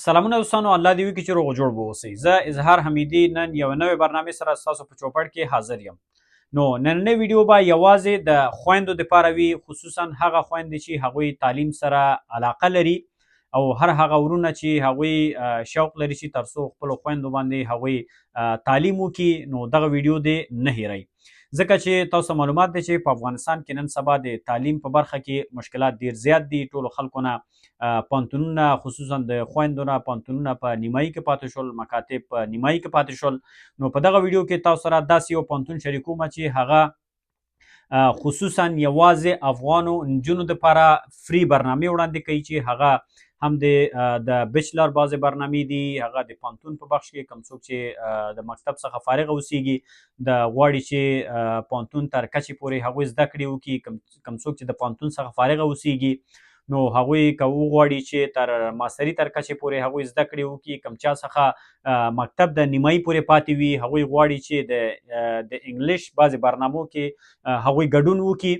سلامونه دوستانو، الله دې وکړي چې روغ جوړ به اوسئ. زه اظهار حمیدي نن یو نوې برنامې سره ستاسو په چوپړ کې حاضر یم. نو نننۍ ویډیو به یوازې د خویندو دپاره وي، خصوصا هغه خویندې چې هغوی تعلیم سره علاقه لري او هر هغه ورونه چې هغوی شوق لري چې تر څو خپلو خویندو باندې هغوی تعلیم وکړي. نو دغه ویډیو دې نه هیروئ، ځکه چې تاسو معلومات دی چې په افغانستان کې نن سبا د تعلیم په برخه کې مشکلات ډیر زیات دي. ټولو خلکو نه پوهنتونونه، خصوصا د خویندو نه پوهنتونونه په نیمایي کې پاتې شول، مکاتب په نیمایي کې پاتې شول. نو په دغه ویډیو کې تاسو سره داسې یو پوهنتون شریکوم چې هغه خصوصا یوازې افغانو نجونو دپاره فری برنامې وړاندې کوي، چې هغه هم د بیچلر بعضې برنامې دي، هغه د پوهنتون په بخش کې کوم څوک چې د مکتب څخه فارغه اوسیږي د غواړي چې پوهنتون تر کچې پورې هغوی زده کړې وکړي، کوم څوک چې د پوهنتون څخه فارغه اوسیږي نو هغوی که وغواړي چې تر ماستري تر کچې پورې هغوی زده کړې وکړي. کوم چا څخه مکتب د نیمایي پورې پاتې وي هغوی غواړي چې د انګلیش بعضې برنامو کې هغوی ګډون وکړي.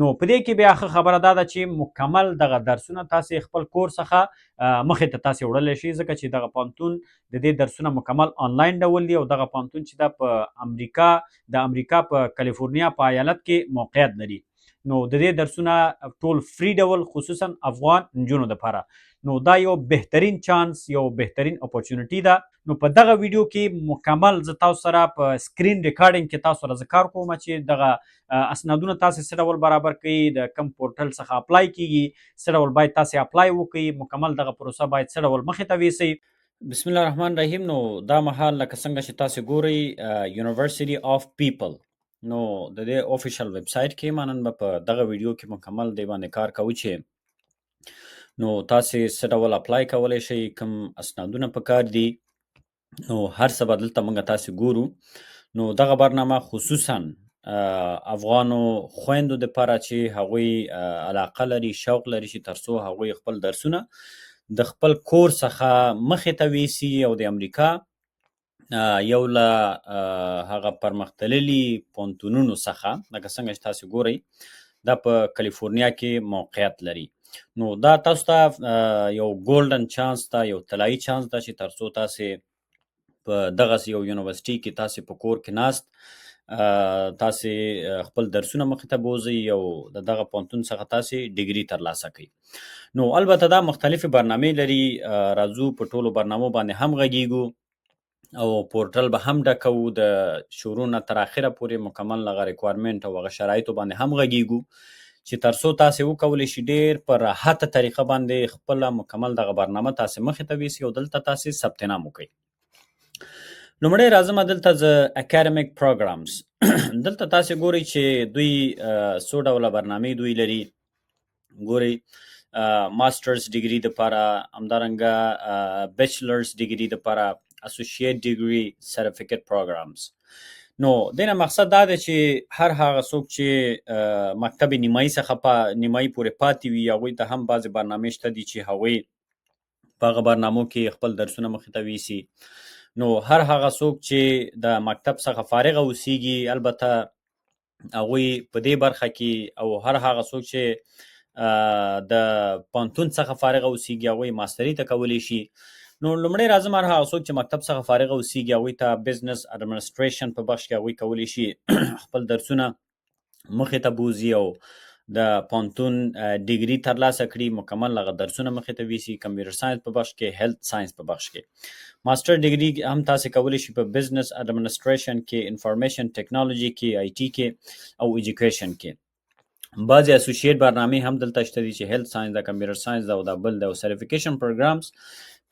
نو په دې کې بیا ښه خبره دا ده چې مکمل دغه درسونه تاسې خپل کور څخه مخې ته تاسې وړلی شئ، ځکه چې دغه پوهنتون د دې درسونه مکمل آنلاین ډول دي او دغه پوهنتون چې دا په امریکا په کالیفورنیا په ایالت کې موقعیت لري. نو د دې درسونه ټول فری ډول، خصوصا افغان نجونو دپاره. نو دا یو بهترین چانس، یو بهترین اپورچونیټي ده. نو په دغه ویډیو کې مکمل زه تاسو سره په سکرین ریکارډینګ کې تاسو سره زه کار کوم چې دغه اسنادونه تاسې څه ډول برابر کړئ، د کم پورټل څخه اپلای کیږي، څه ډول باید تاسې اپلای وکړئ، مکمل دغه پروسه باید څه ډول مخې ته ویسئ. بسم الله الرحمن الرحیم. نو دا مهال لکه څنګه چې تاسې ګورئ یونیورسټي آف پیپل، نو د دې آفیشل ویب سایټ کې ما نن به په دغه ویډیو کې مکمل دې باندې کار کوو چې نو تاسې څه ډول اپلای کولی شئ، کوم اسنادونه پکار دي. نو هر څه به دلته موږ تاسې ګورو. نو دغه برنامه خصوصا افغانو خویندو دپاره چې هغوی علاقه لري، شوق لري چې تر څو هغوی خپل درسونه د خپل کور څخه مخې ته ویسي او د امریکا یو له هغه پرمختللي پوهنتونونو څخه لکه څنګه چې تاسې ګورئ دا په کالیفورنیا کې موقعیت لري. نو دا تاسو ته یو ګولډن چانس ده، یو طلایي چانس ده چې تر څو تاسې په دغسې یو یونیورسټي کې تاسې په کور کې ناست تاسې خپل درسونه مخې ته بوځئ او د دغه پوهنتون څخه تاسې ډیګري ترلاسه کړئ. نو البته دا مختلفې برنامې لري، راځو په ټولو برنامو باندې هم غږیږو او پورټل به هم ډکوو، د شروع نه تر اخره پورې مکمل هغه ریکوایرمنټ او هغه شرایطو باندې هم غږیږو چې تر څو تاسې وکولی شي ډېر په راحته طریقه باندې خپله مکمل دغه برنامه تاسې مخې ته ویسي او دلته تاسې ثبت نام وکړئ. لومړی راځم دلته زه اکاډمیک پروګرامز دلته تاسې ګورئ چې دوی څو ډوله برنامې دوی لري. ګورئ ماسټرز ډیګري دپاره، همدارنګه بیچلرز ډیګري دپاره، اسوسییټ ډیګري سرټیفیکیټ پروګرامز. نو دینه مقصد دا دی چې هر هغه څوک چې مکتب نیمایي څخه په نیمایي پورې پاتې وي هغوی ته هم بعضې برنامې شته دي چې هغوی په هغه برنامو کې خپل درسونه مخې ته ویسي. نو هر هغه څوک چې د مکتب څخه فارغه اوسیږي البته هغوی په دې برخه کې، او هر هغه څوک چې د پوهنتون څخه فارغه اوسیږي هغوی ماستري ته کولی شي. نو لومړی راځم هر هغه څوک چې مکتب څخه فارغه اوسیږي هغوی ته بزنس اډمنسټریشن په بخش کې هغوی کولی شي خپل درسونه مخې ته بوځي او د پوهنتون ډیګري ترلاسه کړي، مکمل هغه درسونه مخې ته ویسي. کمپیوټر ساینس په بخش کې، هیلث ساینس په بخش کې، ماسټر ډیګري هم تاسې کولی شي په بزنس اډمنسټریشن کې، انفارمیشن ټیکنالوژي کې، آی ټي کې او ایجوکیشن کې. بعضې اسوسییټ برنامې هم دلته شته دي چې هیلث ساینس ده، کمپیوټر ساینس ده او دا بل ده، او سرټیفیکیشن پروګرامز.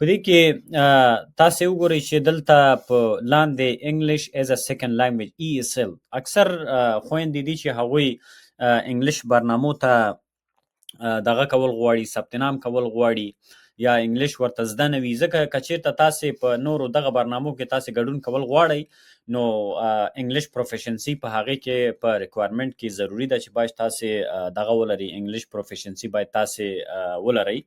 په دې کې تاسې وګورئ چې دلته په لاندې انګلیش ایز ا سیکنډ لینګویج ESL اکثر خویندې دي چې هغوی انګلیش برنامو ته دغه کول غواړي، ثبت نام کول غواړي، یا انګلیش ورته زده نه وي. ځکه که چېرته تاسې په نورو دغه برنامو کې تاسې ګډون کول غواړئ نو انګلیش پروفیشنسي په هغې کې په ریکوایرمنټ کې ضروري ده چې باید تاسې دغه ولرئ، انګلیش پروفیشنسي باید تاسې ولرئ.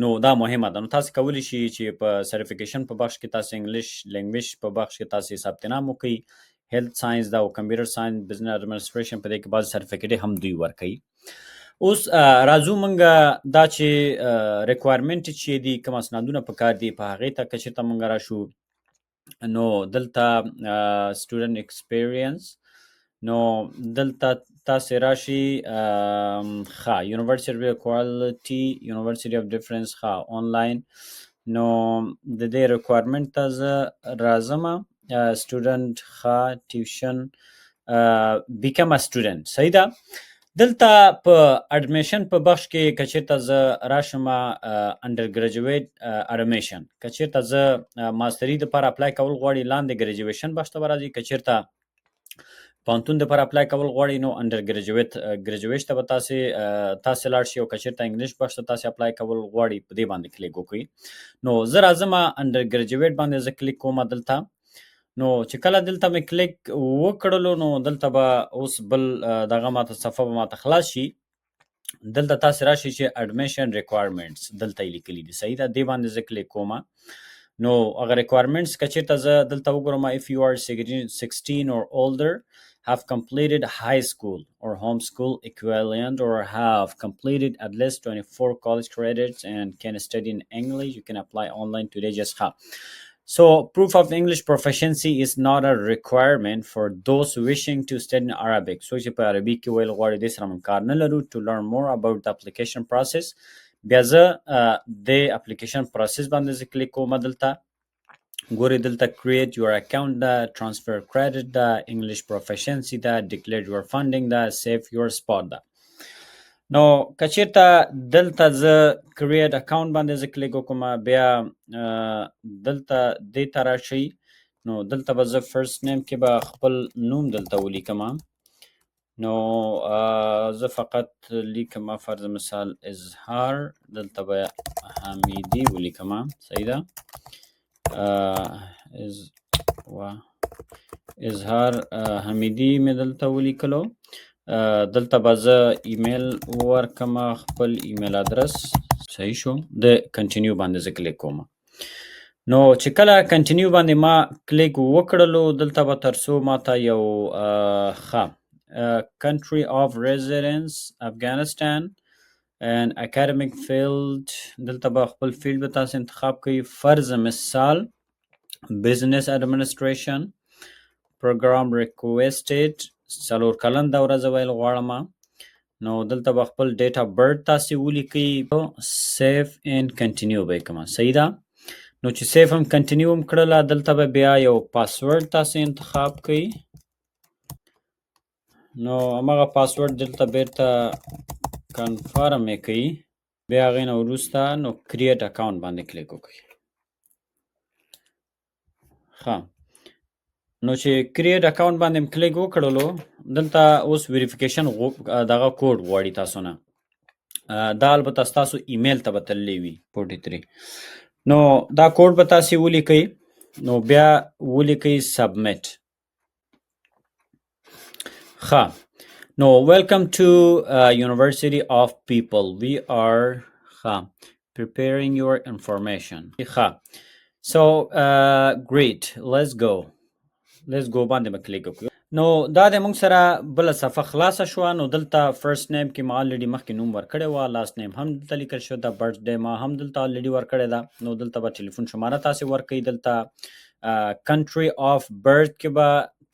نو دا مهمه ده. نو تاسې کولی شي چې په سرټیفیکیشن په بخش کې تاسې انګلیش لینګویج په بخش کې تاسې ثبت نام وکړئ. هیلث ساینس ده او کمپیوټر ساینس، بزنس اډمنسټریشن، په دې کې بعض سرټیفیکیټ هم دوی ورکوي. اوس راځو مونږ دا چې ریکوایرمنټ چې دي کوم اسنادونه پکار دي په هغې ته که چېرته مونږ راشو نو دلته سټوډنټ ایکسپیرینس نو دلته تاسې راشي ښه یونیورسټي اف کوالټي یونیورسټي اف ډیفرنس ښه آنلاین نو د دې ریکوایرمنټ ته زه راځم سټوډنټ ښه ټیوشن بیکم ا سټوډنټ صحیح ده دلته په اډمیشن په بخش کې که چېرته زه راشم انډر ګریجویټ اډمیشن که چېرته زه ماستري دپاره اپلای کول غواړي لاندې ګریجویشن بخش ته به راځي که چېرته پوهنتون دپاره اپلای کول غواړي نو انډر ګریجویټ ته به تاسې لاړ شئ او که چېرته انګلیش بخش ته تاسې اپلای کول غواړي په دې باندې کلیک وکړئ نو زه راځم انډر ګریجویټ باندې زه کلیک کوم دلته نو چې کله دلته مې کلیک وکړلو نو دلته به اوس بل دغه ماته صفحه به ماته خلاص شي دلته تاسې راشئ چې اډمیشن ریکوایرمنټس دلته یې لیکلي دي صحیح ده دې باندې زه کلیک کوم نو هغه ریکوایرمنټس که چېرته زه دلته وګورم if you are 16 or older have completed high school or homeschool equivalent or have completed at least 24 college credits and can study in English you can apply online today just So, proof of English proficiency is not a requirement for those wishing to study in Arabic. So, چې په عربي کې ویل غواړي دې سره موږ کار نه لرو. To learn more about the application process بیا زه د اپلیکیشن پروسس باندې زه کلیک کوم دلته ګورئ دلته create your account ده transfer credit ده English proficiency ده declare your funding ده save your spot ده نو که چېرته دلته زه کریټ اکاونټ باندې زه کلیک وکړم بیا دلته دې ته راشئ نو دلته به زه فرست نیم کې به خپل نوم دلته ولیکم نو زه فقط لیکم فرض مثال اظهار دلته به حمیدي ولیکم صحیح ده اظهار حمیدي مې دلته ولیکلو دلته به زه ایمیل ورکم خپل ایمیل ادرس صحیح شو د کنټینیو باندې زه کلیک کوم نو چې کله کنټینیو باندې ما کلیک وکړلو دلته به تر څو ماته یو country of residence افغانستان and academic field دلته به خپل فیلډ به تاسو انتخاب کړئ فرض مثال business administration program requested څلور کلن دوره زه ویل غواړم نو دلته به خپل ډیټ اف برث تاسې ولیکئ سیف اینډ کنټینیو به یې کومه صحیح ده نو چې سیف هم کنټینیو هم کړله دلته به بیا یو پاسورډ تاسې انتخاب کړئ نو همغه پاسورډ دلته بیرته کنفرم یې کوي بیا هغې نه وروسته نو کریټ اکاونټ باندې کلیک وکړئ ښه نو چې کریټ اکاونټ باندې کلیک وکړلو دلته اوس ویریفیکیشن دغه کوډ غواړي تاسو نه دا البته ستاسو ایمیل ته به تللی وي 43 نو دا کوډ به تاسې ولیکئ نو بیا ولیکئ سبمټ ښه نو ویلکم ټو یونیورسټي اف پیپل وی آر preparing your information ښه so great let's go باندې به کلیک وکړو نو دا د موږ سره بله صفحه خلاصه شوه نو دلته فرست نیم کې ما الریډي مخکې نوم ورکړی وه لاست نیم هم دلته لیکل شوی ده برث ډے ما هم دلته الریډي ورکړی ده نو دلته به ټلیفون شماره تاسې ورکوئ دلته کنټري آف برث کې به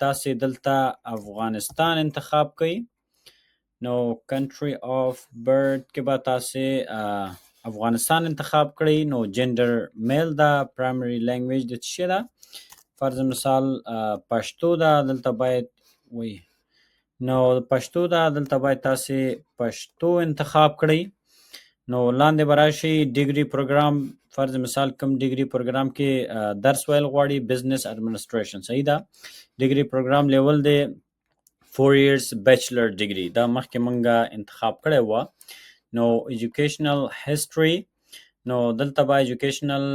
تاسې دلته افغانستان انتخاب کوئ نو کنټري آف برث کې به تاسې افغانستان انتخاب کړئ نو جنډر میل ده پرایمري لینګویج د څه شی ده فرض مثال پښتو ده دلته باید وي نو پښتو ده دلته باید تاسې پښتو انتخاب کړئ نو لاندې به راشئ ډیګري پروګرام فرض مثال کوم ډیګري پروګرام کې درس ویل غواړي بزنس ایڈمنسټریشن صحیح ده ډیګري پروګرام لیول دی 4 years بیچلر ډیګري دا مخکې مونږه انتخاب کړی وه نو ایجوکیشنل هیسټري نو دلته به ایجوکیشنل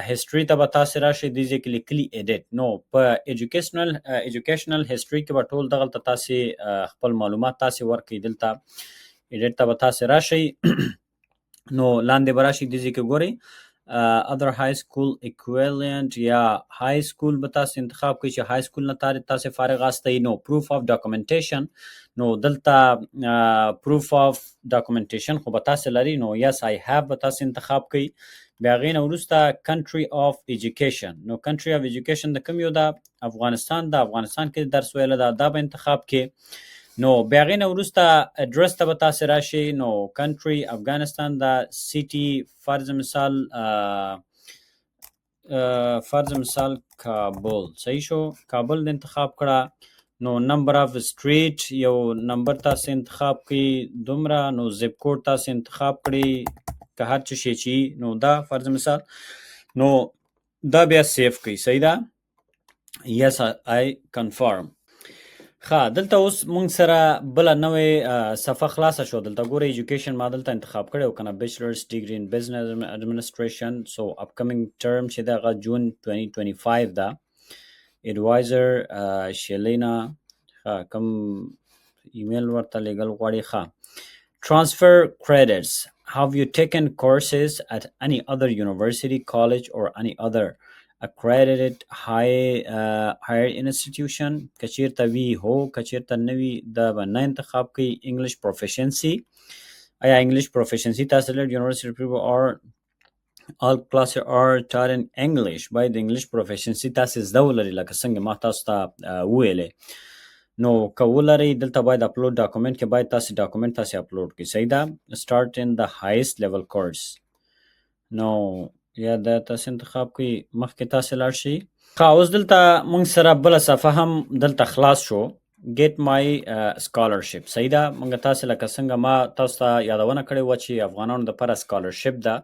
هیسټري ته به تاسې راشئ دې ځای کې لیکلي ایډیټ نو په ایجوکیشنل هیسټري کې به ټول دغلته تاسې خپل معلومات تاسې ورکړئ دلته ایډیټ ته به تاسې راشئ نو لاندې به راشئ دې ځای کې ګورئ other high school equivalent یا high school به تاسو انتخاب کوئ چې high school نه تاسو فارغ یاستئ. نو proof of documentation نو دلته proof of documentation خو به تاسو لري نو yes I have به تاسو انتخاب کوئ. بیا هغې نه وروسته country of education نو country of education د کوم یو ده؟ افغانستان د افغانستان کې درس ویله ده دا به انتخاب کې. نو بیا هغې نه وروسته اډرس ته به تاسې راشئ. نو کنټري افغانستان د سیټي فرض مثال کابل صحیح شو، کابل د انتخاب کړه. نو نمبر اف سټریټ یو نمبر تاسې انتخاب کړئ دومره. نو زپ کوډ تاسې انتخاب کړئ که هر څه شی چې نو دا فرض مثال نو دا بیا سیف کړئ. صحیح ده؟ یس آی کنفرم. ښه دلته اوس مونږ سره بله نوې صفحه خلاصه شو. دلته ګوره ایجوکیشن ما دلته انتخاب کړی و که نه بیچلرز ډیګري ان بزنس اډمنسټریشن. سو اپکمنګ ټرم چې ده هغه جون 2025 ده. ایډوایزر شیلینا کوم ایمیل ورته لیږل غواړي. ښه transfer credits. Have you taken courses at any other university, college or any other accredited higher institution؟ کچیرته وی هو، کچیرته نوی د به نه انتخاب کوي. انګلیش پروفیشنسي آیا انګلیش پروفیشنسي تاسو لرئ؟ یونیورسټي پیپل or all classes are taught in English. باید د انګلیش پروفیشنسي تاسو زده ولرئ لکه څنګه ما تاسو ته وویلې. نو که ولرئ دلته باید اپلوډ ډاکومنټ کې باید تاسو ډاکومنټ تاسو اپلوډ کړئ. صحیح ده؟ start in the highest level course. نو یا د تاسو انتخاب کوئ مخکې تاسو لاړ شئ. ښه اوس دلته مونږ سره بله صفحه هم دلته خلاص شو. get my scholarship. صحیح ده؟ مونږ تاسو لکه څنګه ما تاسو ته یادونه کړې وه چې افغانانو دپاره سکالرشپ ده.